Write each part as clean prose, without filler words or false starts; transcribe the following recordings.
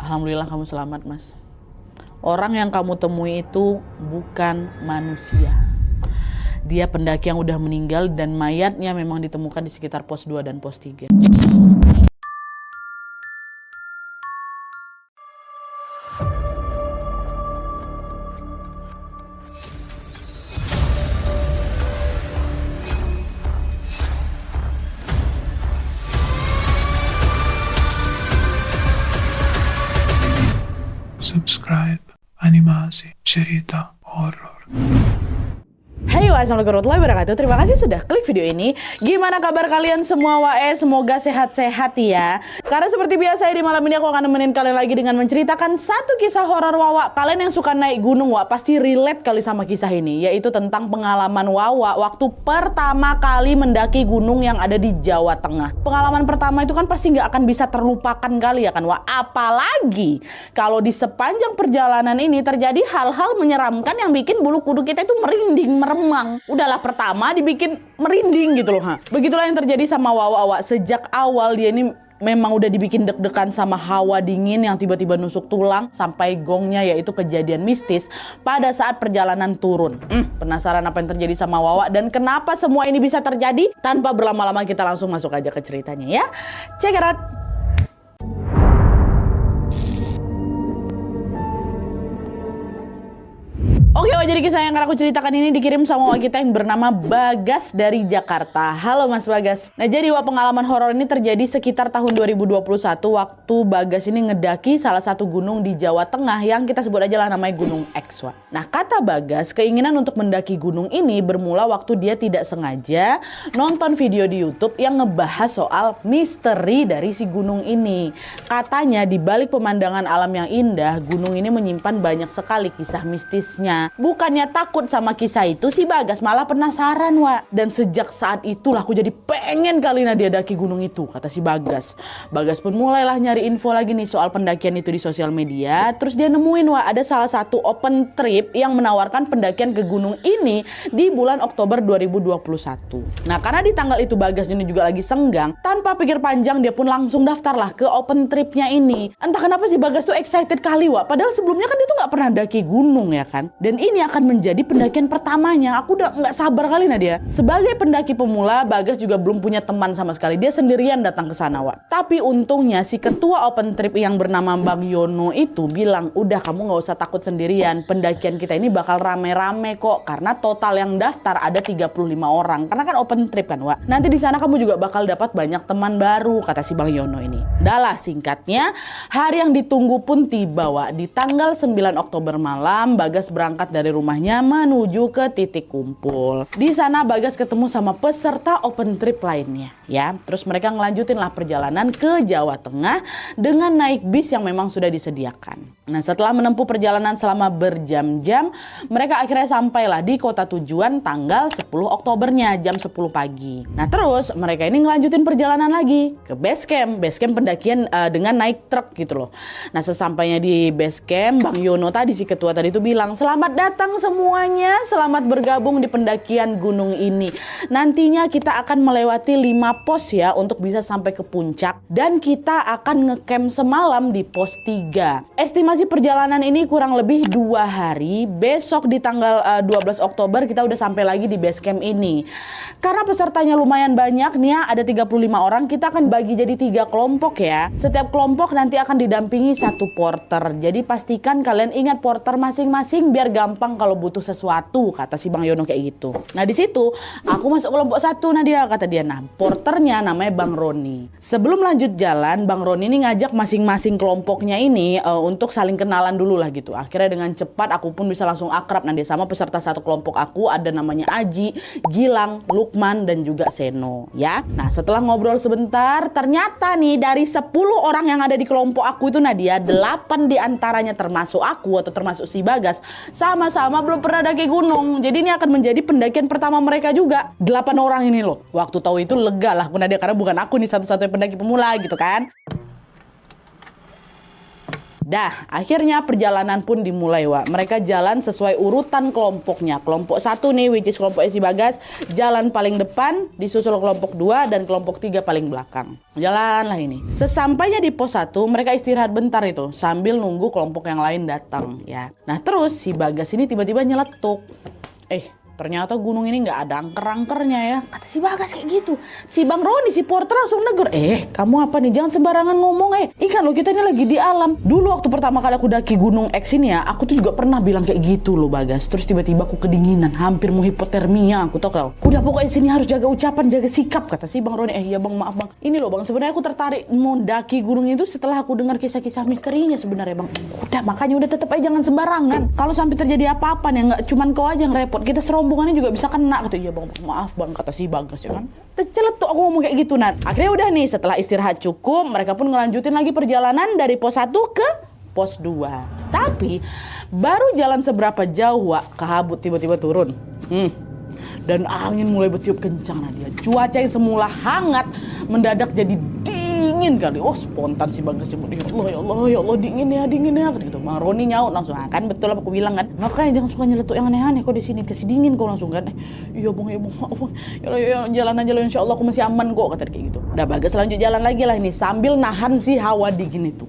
Alhamdulillah kamu selamat, Mas. Orang yang kamu temui itu bukan manusia. Dia pendaki yang udah meninggal dan mayatnya memang ditemukan di sekitar pos 2 dan pos 3. Subscribe Animasi Cerita Horor. Hey, assalamualaikum warahmatullahi wabarakatuh. Terima kasih sudah klik video ini. Gimana kabar kalian semua wae? Semoga sehat-sehat ya. Karena seperti biasa di malam ini aku akan nemenin kalian lagi dengan menceritakan satu kisah horor Wawa. Kalian yang suka naik gunung Wak pasti relate kali sama kisah ini, yaitu tentang pengalaman Wawa waktu pertama kali mendaki gunung yang ada di Jawa Tengah. Pengalaman pertama itu kan pasti nggak akan bisa terlupakan kali ya kan Wak. Apalagi kalau di sepanjang perjalanan ini terjadi hal-hal menyeramkan yang bikin bulu kuduk kita itu merinding, meremang. Udahlah pertama dibikin merinding gitu loh. Begitulah yang terjadi sama Wawa. Sejak awal dia ini memang udah dibikin deg-degan sama hawa dingin yang tiba-tiba nusuk tulang sampai gongnya, yaitu kejadian mistis pada saat perjalanan turun. Penasaran apa yang terjadi sama Wawa dan kenapa semua ini bisa terjadi? Tanpa berlama-lama kita langsung masuk aja ke ceritanya ya. Check it out. Oke, jadi kisah yang akan aku ceritakan ini dikirim sama Wak kita yang bernama Bagas dari Jakarta. Halo Mas Bagas. Nah jadi Wak, pengalaman horor ini terjadi sekitar tahun 2021 waktu Bagas ini ngedaki salah satu gunung di Jawa Tengah yang kita sebut aja lah namanya Gunung X, Wak. Nah kata Bagas, keinginan untuk mendaki gunung ini bermula waktu dia tidak sengaja nonton video di YouTube yang ngebahas soal misteri dari si gunung ini. Katanya di balik pemandangan alam yang indah, gunung ini menyimpan banyak sekali kisah mistisnya. Bukannya takut sama kisah itu, si Bagas malah penasaran Wak. Dan sejak saat itulah aku jadi pengen kali dia daki gunung itu, kata si Bagas. Bagas pun mulailah nyari info lagi nih soal pendakian itu di sosial media. Terus dia nemuin Wak, ada salah satu open trip yang menawarkan pendakian ke gunung ini di bulan Oktober 2021. Nah karena di tanggal itu Bagas ini juga lagi senggang, tanpa pikir panjang dia pun langsung daftarlah ke open tripnya ini. Entah kenapa si Bagas tuh excited kali Wak, padahal sebelumnya kan dia tuh gak pernah daki gunung ya kan. Dan ini akan menjadi pendakian pertamanya. Aku udah nggak sabar kali Nadia. Sebagai pendaki pemula, Bagas juga belum punya teman sama sekali. Dia sendirian datang ke sana Wak. Tapi untungnya si ketua open trip yang bernama Bang Yono itu bilang, udah kamu nggak usah takut sendirian. Pendakian kita ini bakal rame-rame kok. Karena total yang daftar ada 35 orang. Karena kan open trip kan Wak. Nanti di sana kamu juga bakal dapat banyak teman baru, kata si Bang Yono ini. Dahlah singkatnya, hari yang ditunggu pun tiba Wak. Di tanggal 9 Oktober malam, Bagas berangkat dari rumahnya menuju ke titik kumpul. Di sana Bagas ketemu sama peserta open trip lainnya ya. Terus mereka ngelanjutin lah perjalanan ke Jawa Tengah dengan naik bis yang memang sudah disediakan. Nah setelah menempuh perjalanan selama berjam-jam, mereka akhirnya sampailah di kota tujuan tanggal 10 Oktobernya jam 10 pagi. Nah terus mereka ini ngelanjutin perjalanan lagi ke base camp pendakian dengan naik truk gitu loh. Nah sesampainya di base camp, Bang Yono tadi si ketua tadi itu bilang, selamat datang semuanya, selamat bergabung di pendakian gunung ini. Nantinya kita akan melewati 5 pos ya untuk bisa sampai ke puncak. Dan kita akan ngecamp semalam di pos 3. Estimasi perjalanan ini kurang lebih 2 hari. Besok di tanggal 12 Oktober kita udah sampai lagi di base camp ini. Karena pesertanya lumayan banyak nih ya, ada 35 orang, kita akan bagi jadi 3 kelompok ya. Setiap kelompok nanti akan didampingi 1 porter. Jadi pastikan kalian ingat porter masing-masing biar gampang kalau butuh sesuatu, kata si Bang Yono kayak gitu. Nah di situ aku masuk kelompok 1 Nadia, kata dia. Nah porternya namanya Bang Roni. Sebelum lanjut jalan, Bang Roni ini ngajak masing-masing kelompoknya ini untuk saling kenalan dulu lah gitu. Akhirnya dengan cepat aku pun bisa langsung akrab Nadia sama peserta satu kelompok aku, ada namanya Aji, Gilang, Lukman dan juga Seno ya. Nah setelah ngobrol sebentar, ternyata nih dari 10 orang yang ada di kelompok aku itu Nadia, 8 diantaranya termasuk aku atau termasuk si Bagas sama-sama belum pernah daki gunung. Jadi ini akan menjadi pendakian pertama mereka juga. 8 orang ini loh. Waktu tahu itu lega lah aku Nadia, karena bukan aku nih satu-satunya pendaki pemula gitu kan. Dah, akhirnya perjalanan pun dimulai, Wak. Mereka jalan sesuai urutan kelompoknya. Kelompok 1 nih, which is kelompok si Bagas, jalan paling depan, disusul kelompok 2 dan kelompok 3 paling belakang. Jalanlah ini. Sesampainya di pos 1, mereka istirahat bentar itu sambil nunggu kelompok yang lain datang, ya. Nah, terus si Bagas ini tiba-tiba nyeletuk. Ternyata gunung ini nggak ada angker-angkernya ya. Kata si Bagas kayak gitu. Si Bang Roni, si porter langsung negur. Kamu apa nih? Jangan sembarangan ngomong. Ingat loh, kita ini lagi di alam. Dulu waktu pertama kali aku daki gunung X ini ya, aku tuh juga pernah bilang kayak gitu loh Bagas. Terus tiba-tiba aku kedinginan, hampir mau hipotermia. Aku tau kalau udah pokoknya sini harus jaga ucapan, jaga sikap. Kata si Bang Roni, iya Bang, maaf Bang. Ini loh Bang, sebenarnya aku tertarik mau daki gunung itu setelah aku dengar kisah-kisah misterinya sebenarnya Bang. Udah, makanya udah tetap aja jangan sembarangan. Kalau sampai terjadi apa-apa nih, nggak cuman kau aja yang repot, kita serombongannya juga bisa kena. Kata iya Bang, maaf Bang, kata si Bagas ya kan. Terceletuk aku ngomong kayak gitu Nan. Akhirnya udah nih, setelah istirahat cukup, mereka pun ngelanjutin lagi perjalanan dari pos 1 ke pos 2. Tapi baru jalan seberapa jauh, Wak, kabut tiba-tiba turun. Dan angin mulai bertiup kencang Nadia. Cuaca yang semula hangat mendadak jadi dingin kali. Spontan si Bagas nyebut, ya Allah dingin ya gitu. Bang Roni nyaut langsung, kan betul apa aku bilang kan. Makanya jangan suka nyeletuk yang aneh-aneh kok di sini, kasih dingin kok langsung kan. Iya Bang, maaf Bang. Ya jalan aja loh, insyaallah aku masih aman kok, kata kayak gitu. Udah Bagas lanjut jalan lagi lah ini sambil nahan si hawa dingin itu.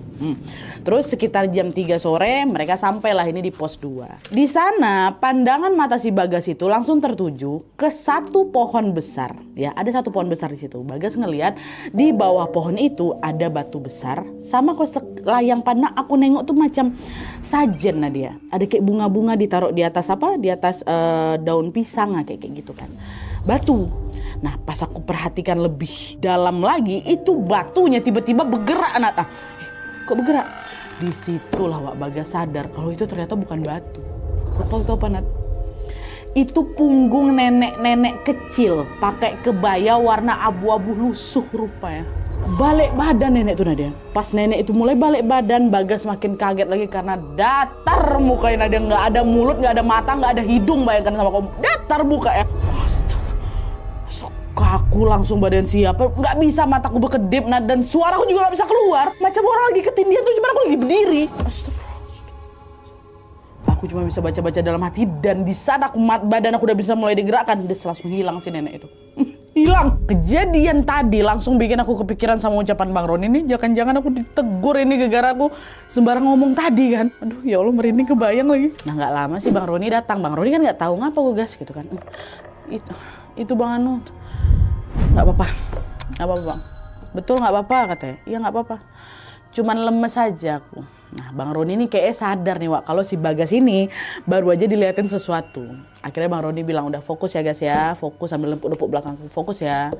Terus sekitar jam 3 sore mereka sampailah ini di pos 2. Di sana pandangan mata si Bagas itu langsung tertuju ke satu pohon besar. Ya, ada satu pohon besar di situ. Bagas ngelihat di bawah pohon itu ada batu besar. Sama kok layang pandang aku nengok tuh macam sajen Nadia. Ada kayak bunga-bunga ditaruh di atas apa? Di atas daun pisang kayak gitu kan. Batu. Nah, pas aku perhatikan lebih dalam lagi, itu batunya tiba-tiba bergerak Nat. Kok bergerak? Disitulah Wak Bagas sadar kalau itu ternyata bukan batu. Kau tahu apa Nat? Itu punggung nenek-nenek kecil pakai kebaya warna abu-abu lusuh rupanya. Balik badan nenek tuh Nadia. Pas nenek itu mulai balik badan, Bagas makin kaget lagi karena datar mukanya Nadia. Nggak ada mulut, nggak ada mata, nggak ada hidung, bayangkan sama kamu. Datar muka ya. Kaku langsung badan siapa, nggak bisa, mataku berkedip Nat, dan suaraku juga nggak bisa keluar. Macam orang lagi ketindihan tuh, cuman aku lagi berdiri. Aku cuma bisa baca-baca dalam hati, dan di saat badan aku udah bisa mulai digerakkan, dia langsung hilang si nenek itu. Hilang. Kejadian tadi langsung bikin aku kepikiran sama ucapan Bang Roni ini. Jangan-jangan aku ditegur ini gara-gara aku sembarang ngomong tadi kan. Aduh ya Allah, merinding kebayang lagi. Nah nggak lama sih Bang Roni datang. Bang Roni kan nggak tahu ngapa gue gas gitu kan. Itu Bang Anu. Nggak apa-apa Bang. Betul nggak apa-apa katanya. Iya nggak apa-apa. Cuman lemes aja aku. Nah Bang Roni ini kayaknya sadar nih Wak, kalau si Bagas ini baru aja diliatin sesuatu. Akhirnya Bang Roni bilang, udah fokus ya Gas ya. Fokus sambil lepuk-lepuk belakangku. Fokus ya.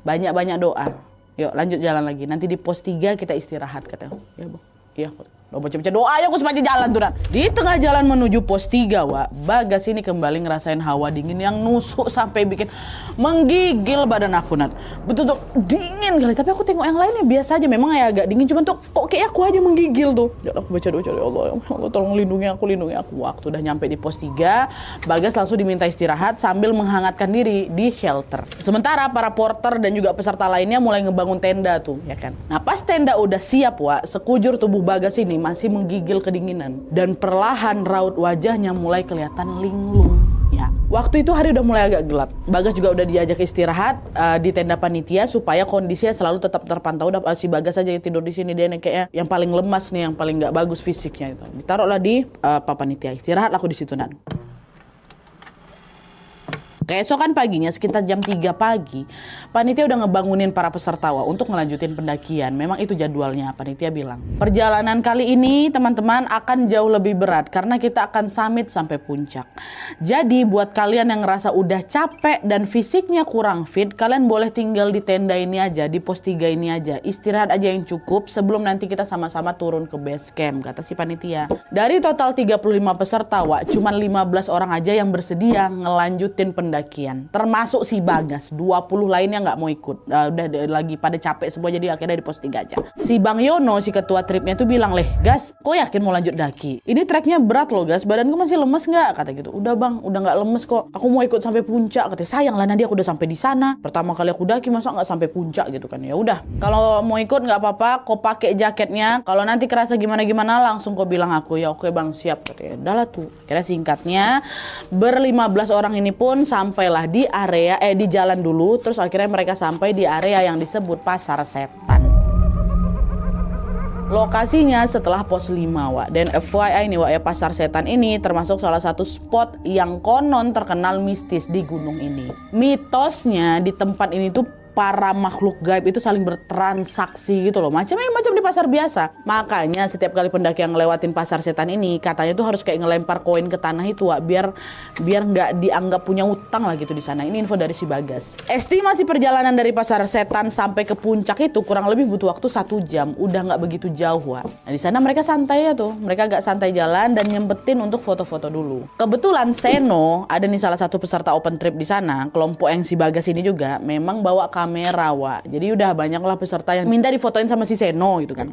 Banyak-banyak doa. Yuk lanjut jalan lagi. Nanti di pos 3 kita istirahat katanya. Ya Bang. Iya. Udah baca-baca doa ya aku sepanjang jalan tuh. Di tengah jalan menuju pos 3 Wak, Bagas ini kembali ngerasain hawa dingin yang nusuk sampai bikin menggigil badan aku Nat. Betul-betul dingin kali, tapi aku tengok yang lainnya biasa aja, memang ya agak dingin, cuman tuh kok kayak aku aja menggigil tuh. Ya aku baca doa, ya Allah tolong lindungi aku. Waktu udah nyampe di pos 3, Bagas langsung diminta istirahat sambil menghangatkan diri di shelter. Sementara para porter dan juga peserta lainnya mulai ngebangun tenda tuh, ya kan. Nah pas tenda udah siap Wak, sekujur tubuh Bagas ini masih menggigil kedinginan, dan perlahan raut wajahnya mulai kelihatan linglung. Ya, waktu itu hari udah mulai agak gelap. Bagas juga udah diajak istirahat di tenda panitia supaya kondisinya selalu tetap terpantau. Udah si Bagas aja yang tidur di sini, dia nih kayaknya yang paling lemas nih, yang paling nggak bagus fisiknya itu. Ditaruhlah di panitia, istirahat aku di situ Nan. Keesokan paginya sekitar jam 3 pagi, panitia udah ngebangunin para peserta untuk ngelanjutin pendakian. Memang itu jadwalnya, panitia bilang. Perjalanan kali ini teman-teman akan jauh lebih berat karena kita akan summit sampai puncak. Jadi buat kalian yang ngerasa udah capek dan fisiknya kurang fit, kalian boleh tinggal di tenda ini aja, di pos 3 ini aja. Istirahat aja yang cukup sebelum nanti kita sama-sama turun ke base camp, kata si panitia. Dari total 35 peserta cuman 15 orang aja yang bersedia ngelanjutin pendakian pendakian. Termasuk si Bagas, 20 lainnya nggak mau ikut. Udah lagi pada capek semua, jadi akhirnya diposting aja. Si Bang Yono, si ketua tripnya tuh bilang, "Leh, Gas, kok yakin mau lanjut daki? Ini treknya berat loh, Gas. Badanku masih lemes nggak?" Kata gitu. "Udah Bang, udah nggak lemes kok. Aku mau ikut sampai puncak." Katanya, "Sayang lah, nanti aku udah sampai di sana. Pertama kali aku daki, masa nggak sampai puncak gitu kan?" Ya udah, kalau mau ikut nggak apa-apa, kau pakai jaketnya. Kalau nanti kerasa gimana-gimana, langsung kau bilang aku. Ya oke Bang, siap. Katanya, udahlah tuh. Kira singkatnya, ber-15 orang ini pun sampailah di area, di jalan dulu. Terus akhirnya mereka sampai di area yang disebut Pasar Setan. Lokasinya setelah pos 5, Wak. Dan FYI nih, Wak, ya, Pasar Setan ini termasuk salah satu spot yang konon terkenal mistis di gunung ini. Mitosnya di tempat ini tuh para makhluk gaib itu saling bertransaksi gitu loh. Macam di pasar biasa. Makanya setiap kali pendaki yang ngelewatin Pasar Setan ini, katanya tuh harus kayak ngelempar koin ke tanah itu, Wak, biar nggak dianggap punya utang lah gitu di sana. Ini info dari si Bagas. Estimasi perjalanan dari Pasar Setan sampai ke puncak itu kurang lebih butuh waktu 1 jam. Udah nggak begitu jauh, Wak. Nah di sana mereka santai ya tuh. Mereka agak santai jalan dan nyempetin untuk foto-foto dulu. Kebetulan Seno ada nih salah satu peserta open trip di sana. Kelompok yang si Bagas ini juga memang bawa kamera, Wak. Jadi udah banyak lah peserta yang minta difotoin sama si Seno gitu kan.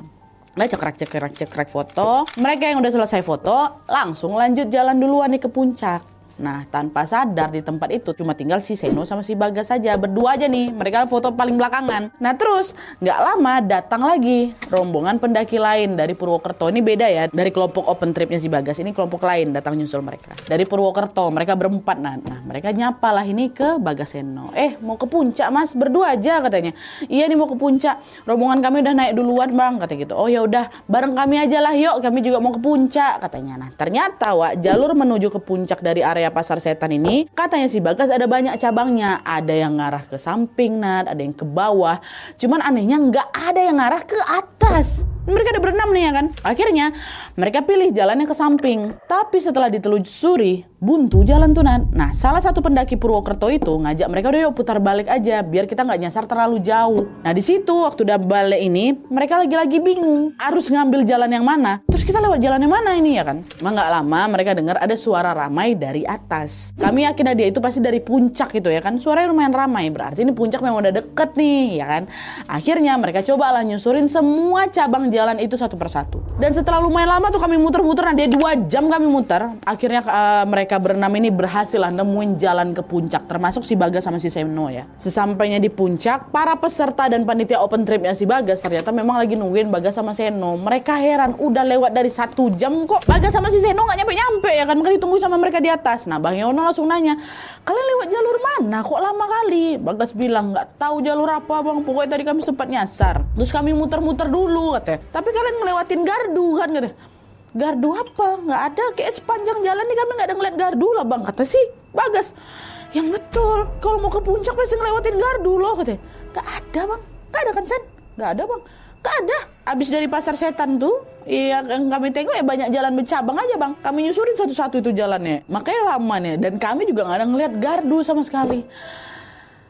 Nah, cekrek foto. Mereka yang udah selesai foto langsung lanjut jalan duluan nih ke puncak. Nah, tanpa sadar di tempat itu cuma tinggal si Seno sama si Bagas saja. Berdua aja nih, mereka foto paling belakangan. Nah terus, nggak lama datang lagi rombongan pendaki lain dari Purwokerto. Ini beda ya, dari kelompok open tripnya si Bagas. Ini kelompok lain datang nyusul mereka. Dari Purwokerto, mereka berempat. Nah mereka nyapa lah ini ke Bagas Seno. Mau ke puncak Mas, berdua aja katanya. Iya nih mau ke puncak, rombongan kami udah naik duluan Bang, kata gitu. Oh ya udah, bareng kami aja lah yuk, kami juga mau ke puncak katanya. Nah ternyata, Wak, jalur menuju ke puncak dari area Pasar Setan ini, katanya si Bagas ada banyak cabangnya. Ada yang ngarah ke samping, ada yang ke bawah. Cuman anehnya nggak ada yang ngarah ke atas. Mereka ada berenam nih ya kan. Akhirnya mereka pilih jalannya ke samping. Tapi setelah ditelusuri, buntu jalan tuh Nan. Nah salah satu pendaki Purwokerto itu ngajak mereka, udah yuk putar balik aja biar kita nggak nyasar terlalu jauh. Nah di situ waktu udah balik ini, mereka lagi-lagi bingung harus ngambil jalan yang mana. Terus kita lewat jalan yang mana ini ya kan. Emang nggak lama mereka dengar ada suara ramai dari atas. Kami yakin dia itu pasti dari puncak gitu ya kan. Suaranya lumayan ramai, berarti ini puncak memang udah deket nih ya kan. Akhirnya mereka cobalah nyusurin semua cabang jalan itu satu persatu. Dan setelah lumayan lama tuh kami muter-muter, dia 2 jam kami muter. Akhirnya mereka berenam ini berhasil lah nemuin jalan ke puncak, termasuk si Bagas sama si Seno ya. Sesampainya di puncak, para peserta dan panitia open tripnya si Bagas ternyata memang lagi nungguin Bagas sama Seno. Mereka heran, udah lewat dari 1 jam kok Bagas sama si Seno nggak nyampe-nyampe ya kan. Mereka ditunggu sama mereka di atas. Nah Bang Yono langsung nanya, kalian lewat jalur mana kok lama kali? Bagas bilang, nggak tahu jalur apa Bang, pokoknya tadi kami sempat nyasar. Terus kami muter-muter dulu katanya. Tapi kalian ngelewatin gardu kan katanya. Gardu apa? Nggak ada, kayak sepanjang jalan nih kami nggak ada ngeliat gardu lah Bang, kata si Bagas. Yang betul, kalau mau ke puncak pasti ngelewatin gardu loh katanya. Nggak ada Bang, nggak ada kan Sen? Nggak ada Bang, nggak ada. Abis dari Pasar Setan tuh, iya yang kami tengok ya banyak jalan bercabang aja Bang. Kami nyusurin satu-satu itu jalannya, makanya lama nih. Dan kami juga nggak ada ngeliat gardu sama sekali.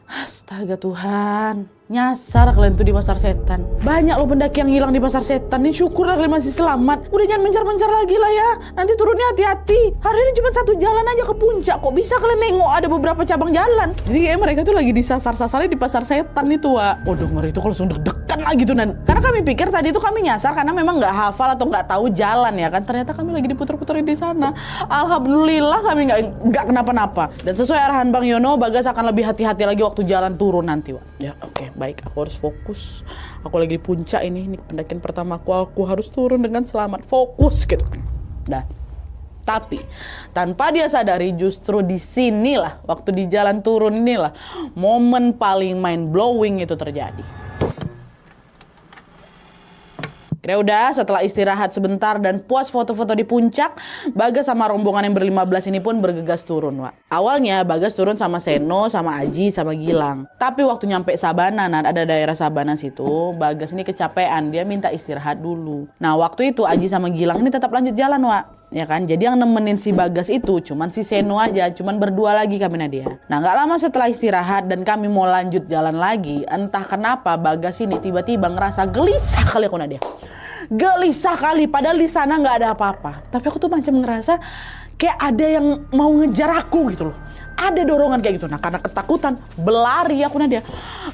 Astaga Tuhan, nyasar kalian tuh di Pasar Setan. Banyak loh pendaki yang hilang di Pasar Setan. Ini syukurlah kalian masih selamat. Udah jangan mencar-mencar lagi lah ya. Nanti turunnya hati-hati. Hari ini cuma 1 jalan aja ke puncak. Kok bisa kalian nengok ada beberapa cabang jalan? Jadi kayak mereka tuh lagi disasar-sasarnya di Pasar Setan itu, Wak. Waduh ngeri itu kalau langsung deg-degan lagi tuh Nan. Karena kami pikir tadi tuh kami nyasar karena memang nggak hafal atau nggak tahu jalan ya kan. Ternyata kami lagi diputer-puterin di sana. Alhamdulillah kami nggak kenapa-napa. Dan sesuai arahan Bang Yono, Bagas akan lebih hati-hati lagi waktu jalan turun nanti, Wak. Ya oke, baik, aku harus fokus. Aku lagi di puncak ini pendakian pertama aku harus turun dengan selamat. Fokus gitu kan. Dah. Tapi tanpa dia sadari justru di sinilah waktu di jalan turun inilah momen paling mind blowing itu terjadi. Kira udah setelah istirahat sebentar dan puas foto-foto di puncak, Bagas sama rombongan yang ber-15 ini pun bergegas turun, Wak. Awalnya Bagas turun sama Seno, sama Aji, sama Gilang. Tapi waktu nyampe Sabana, ada daerah Sabana situ, Bagas ini kecapean, dia minta istirahat dulu. Nah waktu itu Aji sama Gilang ini tetap lanjut jalan, Wak. Ya kan, jadi yang nemenin si Bagas itu cuman si Seno aja, cuman berdua lagi kami Nadia. Nah gak lama setelah istirahat dan kami mau lanjut jalan lagi, entah kenapa Bagas ini tiba-tiba ngerasa gelisah kali aku Nadia. Gelisah kali, padahal di sana nggak ada apa-apa. Tapi aku tuh macam ngerasa kayak ada yang mau ngejar aku gitu loh. Ada dorongan kayak gitu. Nah karena ketakutan, berlari aku Nadia.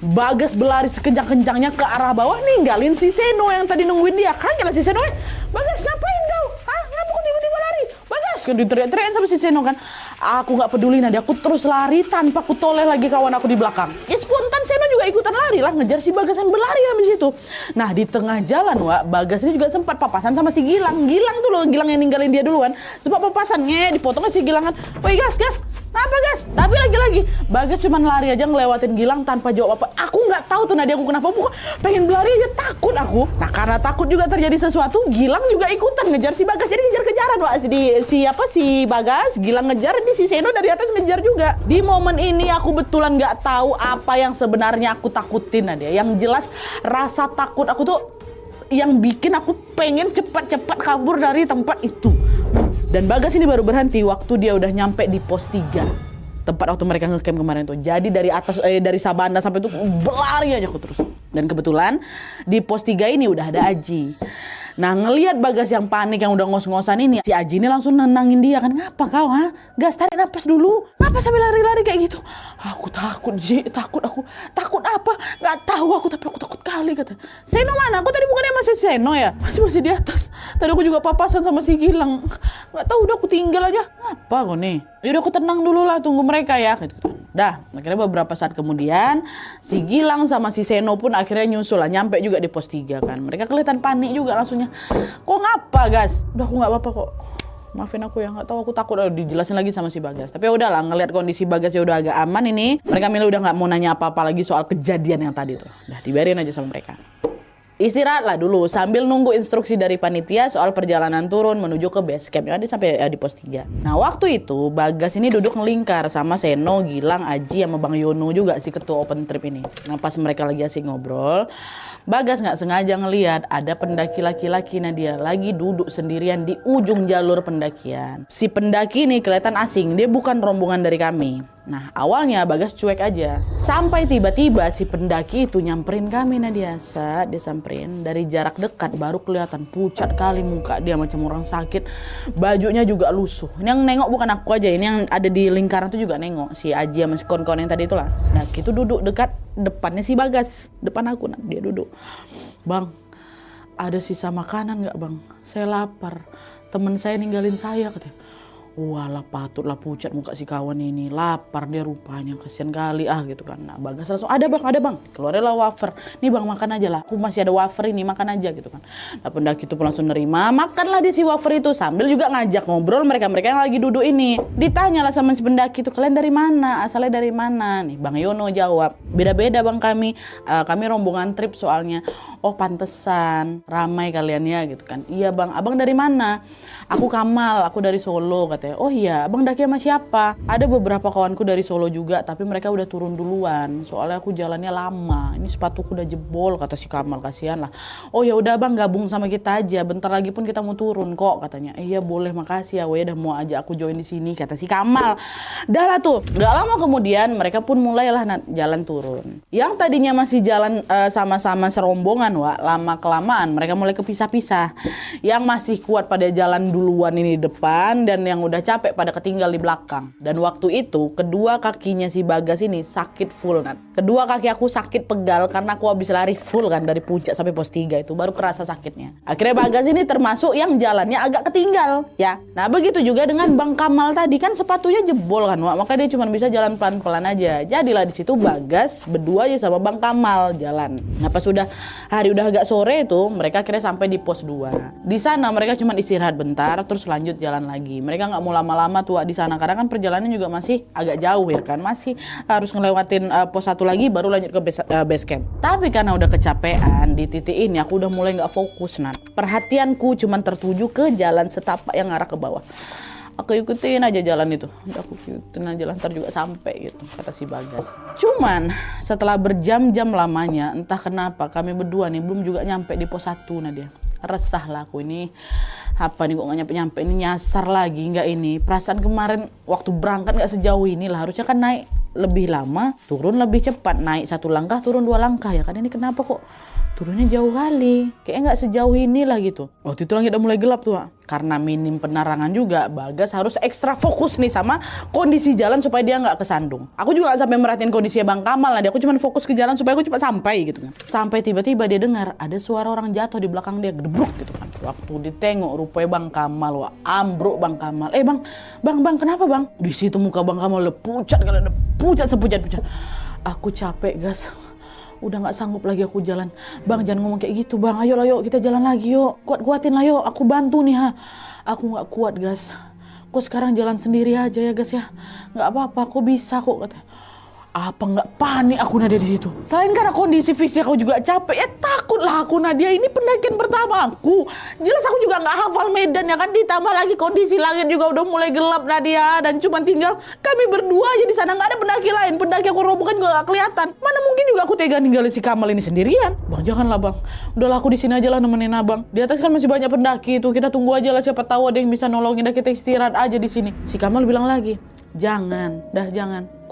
Bagas berlari sekencang-kencangnya ke arah bawah, ninggalin si Seno yang tadi nungguin dia. Kaget lah si Seno, Bagas ngapain kau? Hah? Ngapa kau tiba-tiba lari? Bagas, kan diteriak-teriak sama si Seno kan. Aku gak peduli Nadia, aku terus lari tanpa aku toleh lagi kawan aku di belakang. Ya spontan Seno juga ikutan lari lah, ngejar si Bagas yang berlari habis itu. Nah di tengah jalan Bagas ini juga sempat papasan sama si Gilang. Gilang tuh loh, Gilang yang ninggalin dia duluan. Sempat papasan, dipotongnya si Gilang kan. Woi gas, apa gas? Tapi lagi-lagi Bagas cuma lari aja ngelewatin Gilang tanpa jawab apa. Aku nggak tahu tuh Nadia aku kenapa bukan pengen berlari aja, takut aku. Nah karena takut juga terjadi sesuatu, Gilang juga ikutan ngejar si Bagas. Jadi ngejar-kejaran si Bagas, Gilang ngejar, di si Seno dari atas ngejar juga. Di momen ini aku betulan nggak tahu apa yang sebenarnya aku takutin Nadia. Yang jelas rasa takut aku tuh yang bikin aku pengen cepat-cepat kabur dari tempat itu. Dan Bagas ini baru berhenti waktu dia udah nyampe di pos 3. Tempat waktu mereka ngecamp kemarin tuh. Jadi dari atas, dari Sabanda sampai tuh berlari aja aku terus. Dan kebetulan di pos 3 ini udah ada Aji. Nah ngelihat Bagas yang panik, yang udah ngos-ngosan ini, si Aji ini langsung nenangin dia kan. Ngapa kau Gas, tarik napas dulu. Ngapa sampai lari-lari kayak gitu? Aku takut Ji, takut aku. Takut apa? Gak tahu aku, tapi aku takut kali kata. Seno mana? Aku tadi bukannya masih Seno ya? Masih di atas. Tadi aku juga papasan sama si Gilang. Gak tahu, udah aku tinggal aja. Ngapa kau nih? Yaudah aku tenang dulu lah, tunggu mereka ya. Gitu. Dah, akhirnya beberapa saat kemudian si Gilang sama si Seno pun akhirnya nyusul lah, nyampe juga di pos 3 kan. Mereka kelihatan panik juga langsungnya. Kok ngapa Gas? Udah aku nggak apa-apa kok. Maafin aku ya, nggak tahu aku takut. Dijelasin lagi sama si Bagas. Tapi ya udahlah, ngelihat kondisi Bagas ya udah agak aman ini. Mereka milih udah nggak mau nanya apa-apa lagi soal kejadian yang tadi tuh. Udah dibiarin aja sama mereka. Istirahatlah dulu sambil nunggu instruksi dari panitia soal perjalanan turun menuju ke base camp. Ya, sampai di pos 3. Nah waktu itu Bagas ini duduk ngelingkar sama Seno, Gilang, Aji sama Bang Yono juga si ketua open trip ini. Nah pas mereka lagi asik ngobrol, Bagas nggak sengaja ngelihat ada pendaki laki-laki Nadia lagi duduk sendirian di ujung jalur pendakian. Si pendaki ini kelihatan asing, dia bukan rombongan dari kami. Nah awalnya Bagas cuek aja. Sampai tiba-tiba si pendaki itu nyamperin kami Nadia. Saat dia samperin dari jarak dekat baru kelihatan pucat kali muka dia macam orang sakit. Bajunya juga lusuh. Ini yang nengok bukan aku aja, ini yang ada di lingkaran tuh juga nengok. Si Aji sama si kawan-kawan yang tadi itulah. Nah gitu duduk dekat depannya si Bagas. Depan aku, nah dia duduk. Bang, ada sisa makanan gak bang? Saya lapar. Temen saya ninggalin saya katanya. Walah patutlah pucat muka si kawan ini, lapar dia rupanya, kasihan kali gitu kan. Nah Bagas langsung ada bang, keluarlah wafer. Nih bang makan aja lah, aku masih ada wafer ini, makan aja gitu kan. Nah pendaki itu pun langsung nerima, makanlah dia si wafer itu sambil juga ngajak ngobrol mereka yang lagi duduk ini. Ditanyalah sama si pendaki itu, kalian dari mana, asalnya dari mana? Nih Bang Yono jawab, beda-beda bang kami rombongan trip soalnya. Oh pantesan, ramai kalian ya gitu kan. Iya bang, abang dari mana? Aku Kamal, aku dari Solo katanya. Oh iya, abang daki sama siapa? Ada beberapa kawanku dari Solo juga, tapi mereka udah turun duluan. Soalnya aku jalannya lama. Ini sepatuku udah jebol, kata si Kamal, kasihan lah. Oh ya udah bang, gabung sama kita aja. Bentar lagi pun kita mau turun kok, katanya. Iya boleh, makasih ya. Weh, udah mau aja aku join di sini, kata si Kamal. Dah lah tuh. Gak lama kemudian mereka pun mulailah jalan turun. Yang tadinya masih jalan sama-sama serombongan, lama kelamaan mereka mulai kepisah-pisah. Yang masih kuat pada jalan duluan ini di depan, dan yang udah capek pada ketinggal di belakang. Dan waktu itu kedua kakinya si Bagas ini sakit full Nat. Kedua kaki aku sakit pegal karena aku habis lari full kan dari puncak sampai pos 3 itu baru kerasa sakitnya. Akhirnya Bagas ini termasuk yang jalannya agak ketinggal ya. Nah begitu juga dengan Bang Kamal tadi kan sepatunya jebol kan maka dia cuma bisa jalan pelan-pelan aja. Jadilah di situ Bagas berdua aja sama Bang Kamal jalan. Nah pas sudah hari udah agak sore itu mereka akhirnya sampai di pos 2. Di sana mereka cuma istirahat bentar terus lanjut jalan lagi. Mereka nggak mau lama-lama tuh di sana karena kan perjalanannya juga masih agak jauh ya kan, masih harus ngelewatin pos 1 lagi baru lanjut ke base camp. Tapi karena udah kecapean di titik ini aku udah mulai nggak fokus Nat. Perhatianku cuma tertuju ke jalan setapak yang arah ke bawah. Aku ikutin aja jalan itu, aku ikutin aja ntar juga sampai gitu kata si Bagas. Cuman setelah berjam-jam lamanya entah kenapa kami berdua nih belum juga nyampe di pos 1 Nadia. Resah lah aku ini, apa nih kok gak nyampe-nyampe, ini nyasar lagi nggak ini. Perasaan kemarin waktu berangkat nggak sejauh ini lah, harusnya kan naik lebih lama, turun lebih cepat, naik 1 langkah, turun 2 langkah ya kan. Ini kenapa kok turunnya jauh kali. Kayaknya nggak sejauh inilah gitu. Waktu itu langit udah mulai gelap tuh, Wak. Karena minim penerangan juga, Bagas harus ekstra fokus nih sama kondisi jalan supaya dia nggak kesandung. Aku juga nggak sampai merhatiin kondisinya Bang Kamal lah. Aku cuma fokus ke jalan supaya aku cepat sampai gitu kan. Sampai tiba-tiba dia dengar ada suara orang jatuh di belakang dia, gedebruk gitu kan. Waktu ditengok rupanya Bang Kamal, Wak. Ambruk Bang Kamal. Bang, kenapa Bang? Di situ muka Bang Kamal udah pucat kali, udah pucat sepucat-pucat. Aku capek, Gas. Udah gak sanggup lagi aku jalan. Bang, jangan ngomong kayak gitu, Bang. Ayo kita jalan lagi yuk. Kuat-kuatin lah yuk. Aku bantu nih, ha. Aku gak kuat, Gas. Kok sekarang jalan sendiri aja ya, Gas ya. Gak apa-apa, aku bisa kok, katanya. Apa nggak panik aku Nadia di situ? Selain karena kondisi fisik aku juga capek, ya takutlah aku Nadia. Ini pendakian pertama aku. Jelas aku juga nggak hafal medan ya kan. Ditambah lagi kondisi langit juga udah mulai gelap Nadia. Dan cuma tinggal kami berdua aja di sana. Nggak ada pendaki lain. Pendaki aku rombongan juga nggak kelihatan. Mana mungkin juga aku tega ninggalin si Kamal ini sendirian. Bang, janganlah Bang. Udahlah aku di sini aja lah nemenin Abang. Di atas kan masih banyak pendaki itu. Kita tunggu aja lah, siapa tahu ada yang bisa nolongin. Dah kita istirahat aja di sini. Si Kamal bilang lagi, jangan.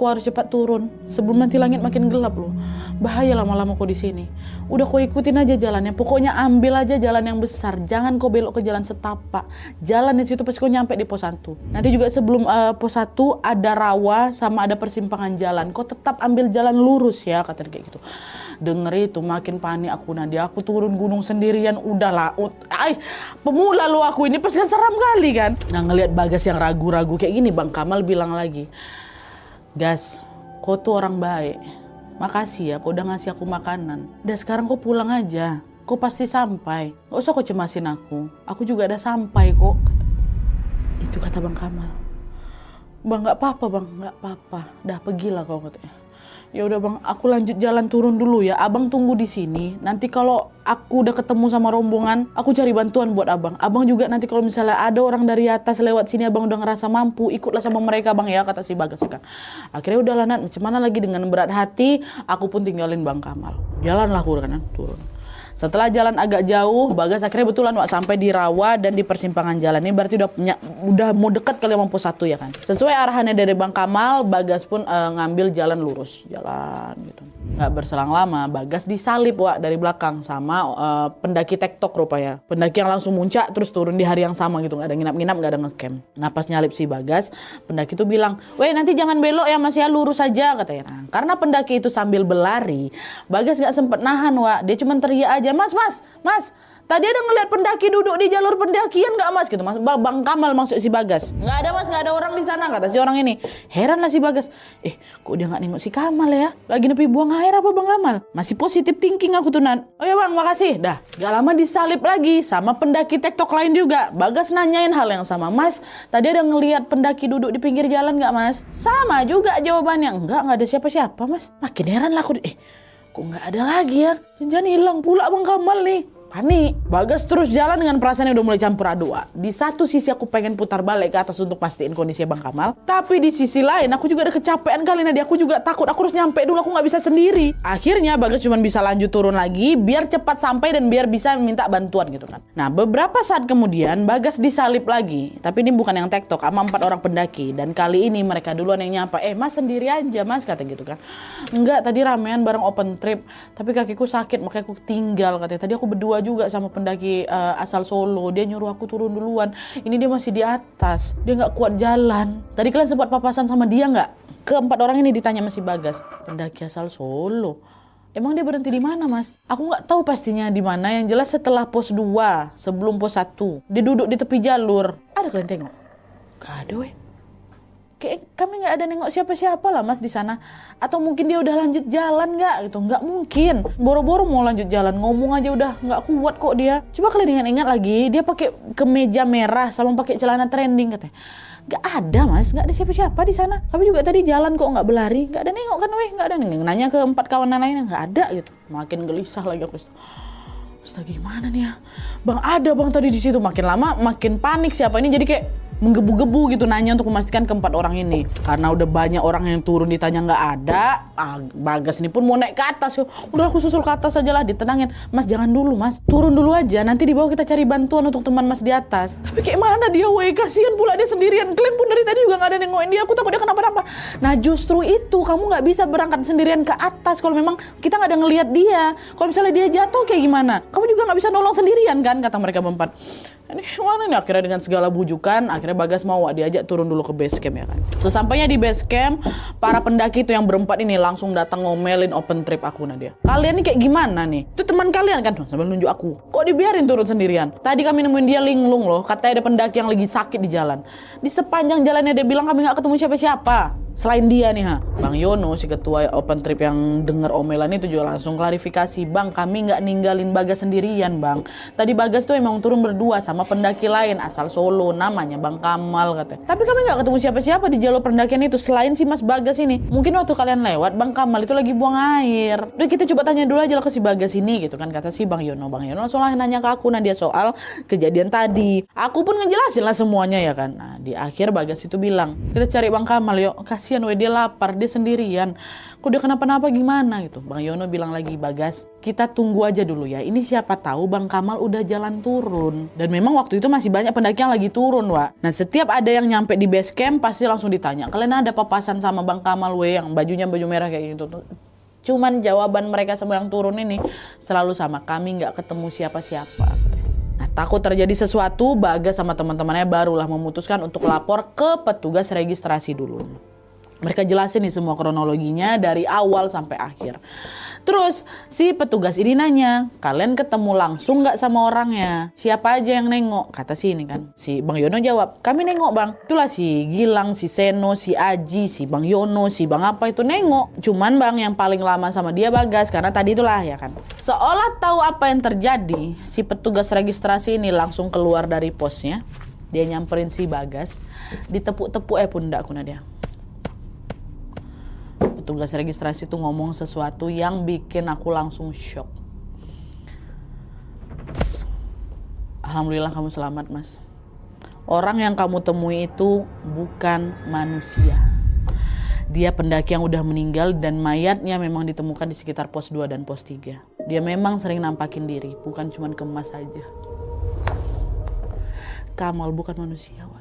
Kau harus cepat turun sebelum nanti langit makin gelap loh. Bahaya lama-lama kau di sini. Udah kau ikutin aja jalannya. Pokoknya ambil aja jalan yang besar. Jangan kau belok ke jalan setapak. Jalan di situ pasti kau nyampe di pos 1. Nanti juga sebelum pos 1 ada rawa sama ada persimpangan jalan. Kau tetap ambil jalan lurus ya, kata kayak gitu. Denger itu makin panik aku Nadia. Aku turun gunung sendirian. Udahlah. Pemula lo aku ini pasti seram kali kan. Nah, ngelihat Bagas yang ragu-ragu kayak gini, Bang Kamal bilang lagi, Gas, kau tuh orang baik. Makasih ya, kau udah ngasih aku makanan. Dan sekarang kau pulang aja. Kau pasti sampai. Gak usah kau cemasin aku. Aku juga udah sampai kok. Itu kata Bang Kamal. Bang, gak apa-apa Bang, gak apa-apa. Dah pergilah kau, katanya. Ya udah Bang, aku lanjut jalan turun dulu ya. Abang tunggu di sini. Nanti kalau aku udah ketemu sama rombongan, aku cari bantuan buat Abang. Abang juga nanti kalau misalnya ada orang dari atas lewat sini, Abang udah ngerasa mampu, ikutlah sama mereka Bang ya, kata si Bagas kan. Akhirnya udah lah Nat, macam mana lagi dengan berat hati, aku pun tinggalin Bang Kamal. Jalanlah aku kan turun. Setelah jalan agak jauh, Bagas akhirnya betulan sampai di rawa dan di persimpangan jalan. Ini berarti udah mau dekat kali sama pos 1 ya kan. Sesuai arahannya dari Bang Kamal, Bagas pun ngambil jalan lurus. Jalan gitu. Gak berselang lama, Bagas disalip dari belakang sama pendaki tektok rupanya. Pendaki yang langsung muncak terus turun di hari yang sama gitu. Gak ada nginap-nginap, gak ada ngecamp. Nah pas nyalip si Bagas, pendaki itu bilang, "Weh nanti jangan belok ya Mas ya, lurus aja," katanya. Nah, karena pendaki itu sambil berlari, Bagas gak sempet nahan dia cuma teriak aja, Mas, tadi ada ngeliat pendaki duduk di jalur pendakian gak Mas? Gitu Mas. Bang Kamal maksud si Bagas. Gak ada Mas, gak ada orang di sana, kata si orang ini. Heran lah si Bagas. Kok dia gak nengok si Kamal ya? Lagi nepi buang air apa Bang Kamal? Masih positif thinking aku tuh Nan. Oh ya Bang, makasih. Dah, gak lama disalip lagi sama pendaki tektok lain juga. Bagas nanyain hal yang sama. Mas, tadi ada ngeliat pendaki duduk di pinggir jalan gak Mas? Sama juga jawabannya. Enggak ada siapa-siapa Mas. Makin heran lah aku. Kok nggak ada lagi ya? Jangan hilang pula Bang Kamal nih. Panik. Bagas terus jalan dengan perasaan yang udah mulai campur aduk. Di satu sisi aku pengen putar balik ke atas untuk pastiin kondisi Bang Kamal. Tapi di sisi lain aku juga ada kecapean kali Nadia. Aku juga takut. Aku harus nyampe dulu. Aku nggak bisa sendiri. Akhirnya Bagas cuma bisa lanjut turun lagi. Biar cepat sampai dan biar bisa minta bantuan gitu kan. Nah beberapa saat kemudian Bagas disalip lagi. Tapi ini bukan yang tektok. Sama 4 orang pendaki. Dan kali ini mereka duluan yang nyapa. Mas sendiri aja Mas, kata gitu kan. Enggak, tadi ramean bareng open trip. Tapi kakiku sakit makanya aku tinggal, katanya. Tadi aku berdua juga sama pendaki asal Solo. Dia nyuruh aku turun duluan. Ini dia masih di atas. Dia nggak kuat jalan. Tadi kalian sempat papasan sama dia nggak? Ke-4 orang ini ditanya masih Bagas. Pendaki asal Solo. Emang dia berhenti di mana Mas? Aku nggak tahu pastinya di mana. Yang jelas setelah pos 2, sebelum pos 1. Dia duduk di tepi jalur. Ada kalian tengok? Gak ada weh. Kayak kami nggak ada nengok siapa-siapa lah Mas di sana. Atau mungkin dia udah lanjut jalan nggak gitu? Nggak mungkin. Boro-boro mau lanjut jalan, ngomong aja udah nggak kuat kok dia. Coba kalian ingat-ingat lagi, dia pakai kemeja merah sama pakai celana trending katanya. Nggak ada Mas, nggak ada siapa-siapa di sana. Kami juga tadi jalan kok nggak berlari, nggak ada nengok kan weh, nggak ada nengok. Nanya ke 4 kawanan lainnya nggak ada gitu. Makin gelisah lagi aku. Astaga gimana nih ya? Bang ada Bang tadi di situ. Makin lama makin panik siapa ini jadi kayak menggebu-gebu gitu nanya untuk memastikan keempat orang ini. Karena udah banyak orang yang turun ditanya nggak ada, Bagas ini pun mau naik ke atas. Udah aku susul ke atas aja lah, ditenangin. Mas jangan dulu mas, turun dulu aja, nanti di bawah kita cari bantuan untuk teman mas di atas. Tapi kayak mana dia weh, kasihan pula dia sendirian. Kalian pun dari tadi juga nggak ada nengokin dia, aku takut dia kenapa-napa. Nah justru itu, kamu nggak bisa berangkat sendirian ke atas kalau memang kita nggak ada ngelihat dia. Kalau misalnya dia jatuh kayak gimana? Kamu juga nggak bisa nolong sendirian kan, kata mereka berempat. Ini mana nih, akhirnya dengan segala bujukan akhirnya Bagas mau diajak turun dulu ke base camp ya kan. Sesampainya di base camp, para pendaki itu yang berempat ini langsung datang ngomelin open trip aku Nadia. Kalian nih kayak gimana nih? Itu teman kalian kan, sambil nunjuk aku. Kok dibiarin turun sendirian? Tadi kami nemuin dia linglung loh, katanya ada pendaki yang lagi sakit di jalan. Di sepanjang jalannya dia bilang kami nggak ketemu siapa-siapa. Selain dia nih Bang Yono si ketua open trip yang dengar omelan itu juga langsung klarifikasi, Bang kami nggak ninggalin Bagas sendirian Bang. Tadi Bagas tuh emang turun berdua sama pendaki lain asal Solo namanya Bang Kamal katanya. Tapi kami nggak ketemu siapa-siapa di jalur pendakian itu selain si Mas Bagas ini. Mungkin waktu kalian lewat Bang Kamal itu lagi buang air. Udah kita coba tanya dulu aja lah ke si Bagas ini gitu kan, kata si Bang Yono. Bang Yono langsung lah nanya ke aku Nadia soal kejadian tadi. Aku pun ngejelasin lah semuanya ya kan. Nah di akhir Bagas itu bilang, kita cari Bang Kamal yuk, kasihan weh dia lapar, dia sendirian. Kok dia kenapa-napa gimana gitu. Bang Yono bilang lagi, Bagas, kita tunggu aja dulu ya. Ini siapa tahu Bang Kamal udah jalan turun. Dan memang waktu itu masih banyak pendaki yang lagi turun, Wak. Nah, setiap ada yang nyampe di base camp pasti langsung ditanya, kalian ada papasan sama Bang Kamal weh yang bajunya baju merah kayak gitu. Cuman jawaban mereka semua yang turun ini selalu sama, kami nggak ketemu siapa-siapa. Nah, takut terjadi sesuatu, Bagas sama teman-temannya barulah memutuskan untuk lapor ke petugas registrasi dulu. Mereka jelasin nih semua kronologinya dari awal sampai akhir. Terus si petugas ini nanya, kalian ketemu langsung nggak sama orangnya? Siapa aja yang nengok? Kata si ini kan. Si Bang Yono jawab, kami nengok Bang. Itulah si Gilang, si Seno, si Aji, si Bang Yono, si Bang apa itu nengok. Cuman Bang yang paling lama sama dia Bagas, karena tadi itulah ya kan. Seolah tahu apa yang terjadi, si petugas registrasi ini langsung keluar dari posnya. Dia nyamperin si Bagas, ditepuk-tepuk pundakku Nadia. Petugas registrasi itu ngomong sesuatu yang bikin aku langsung shock. Alhamdulillah kamu selamat mas. Orang yang kamu temui itu bukan manusia. Dia pendaki yang udah meninggal dan mayatnya memang ditemukan di sekitar pos 2 dan pos 3. Dia memang sering nampakin diri, bukan cuma kemas saja. Kamal bukan manusia, Wak.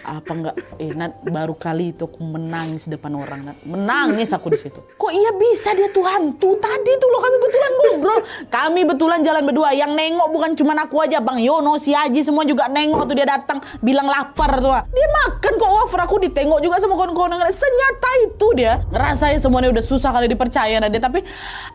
Apa enggak Nat, baru kali itu aku menangis depan orang Nat. Menangis aku di situ. Kok iya bisa dia tuh hantu? Tadi tuh loh kami betulan ngobrol. Kami betulan jalan berdua. Yang nengok bukan cuma aku aja, Bang Yono, si Aji semua juga nengok tuh dia datang bilang lapar tuh. Dia makan kok wafer, aku ditengok juga sama kawan-kawan. Senyata itu dia. Ngerasain semuanya udah susah kali dipercaya Nat. Tapi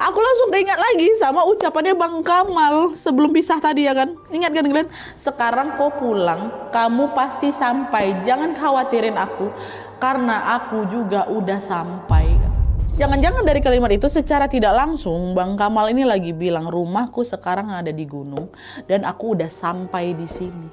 aku langsung keingat lagi sama ucapannya Bang Kamal sebelum pisah tadi ya kan. Ingat kan Glenn? Sekarang kau pulang, kamu pasti sampai. Jangan khawatirin aku, karena aku juga udah sampai. Jangan-jangan dari kalimat itu secara tidak langsung Bang Kamal ini lagi bilang rumahku sekarang ada di gunung dan aku udah sampai di sini.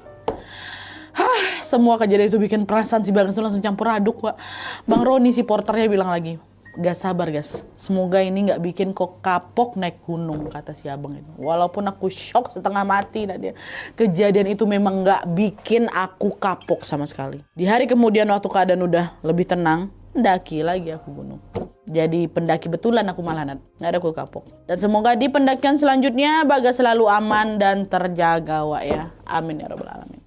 Semua kejadian itu bikin perasaan si Bagas langsung campur aduk, Pak. Bang Roni si porternya bilang lagi, gak sabar gas, semoga ini gak bikin kok kapok naik gunung, kata si abang itu. Walaupun aku shock setengah mati, nah dia kejadian itu memang gak bikin aku kapok sama sekali. Di hari kemudian waktu keadaan udah lebih tenang, mendaki lagi aku gunung. Jadi pendaki betulan aku malah, gak ada aku kapok. Dan semoga di pendakian selanjutnya Bagas selalu aman dan terjaga, Wak ya. Amin ya rabbal alamin.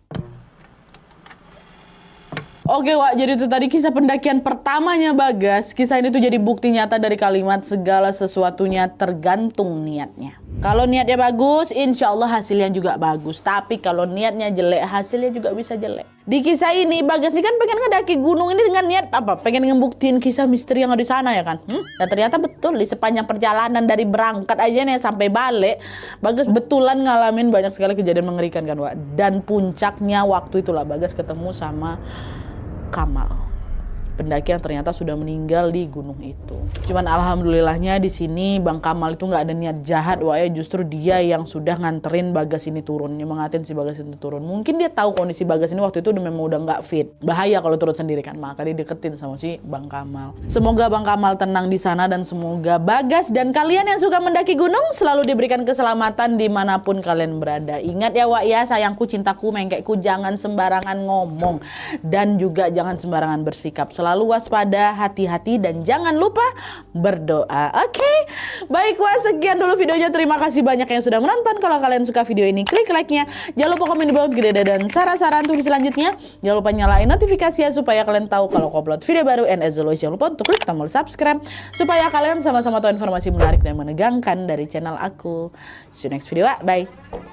Oke Wak, jadi itu tadi kisah pendakian pertamanya Bagas. Kisah ini tuh jadi bukti nyata dari kalimat segala sesuatunya tergantung niatnya. Kalau niatnya bagus, insya Allah hasilnya juga bagus. Tapi kalau niatnya jelek, hasilnya juga bisa jelek. Di kisah ini Bagas ini kan pengen ngedaki gunung ini dengan niat apa? Pengen ngebuktiin kisah misteri yang ada di sana ya kan? Dan ternyata betul di sepanjang perjalanan dari berangkat aja nih sampai balik, Bagas betulan ngalamin banyak sekali kejadian mengerikan kan Wak. Dan puncaknya waktu itulah Bagas ketemu sama Kamal. pendaki yang ternyata sudah meninggal di gunung itu. Cuman alhamdulillahnya di sini Bang Kamal itu nggak ada niat jahat, wah ya justru dia yang sudah nganterin Bagas ini turun, nyemangatin si Bagas ini turun. Mungkin dia tahu kondisi Bagas ini waktu itu memang udah nggak fit, bahaya kalau turun sendiri kan, maka dia deketin sama si Bang Kamal. Semoga Bang Kamal tenang di sana dan semoga Bagas dan kalian yang suka mendaki gunung selalu diberikan keselamatan dimanapun kalian berada. Ingat ya Wak ya, sayangku, cintaku, mengkekku, jangan sembarangan ngomong dan juga jangan sembarangan bersikap. Selalu waspada, hati-hati, dan jangan lupa berdoa. Oke? Baik, wah sekian dulu videonya. Terima kasih banyak yang sudah menonton. Kalau kalian suka video ini, klik like-nya. Jangan lupa komen di bawah gede dan saran-saran untuk selanjutnya. Jangan lupa nyalain notifikasi ya supaya kalian tahu kalau aku upload video baru. And as always, jangan lupa untuk klik tombol subscribe supaya kalian sama-sama tahu informasi menarik dan menegangkan dari channel aku. See you next video. Bye.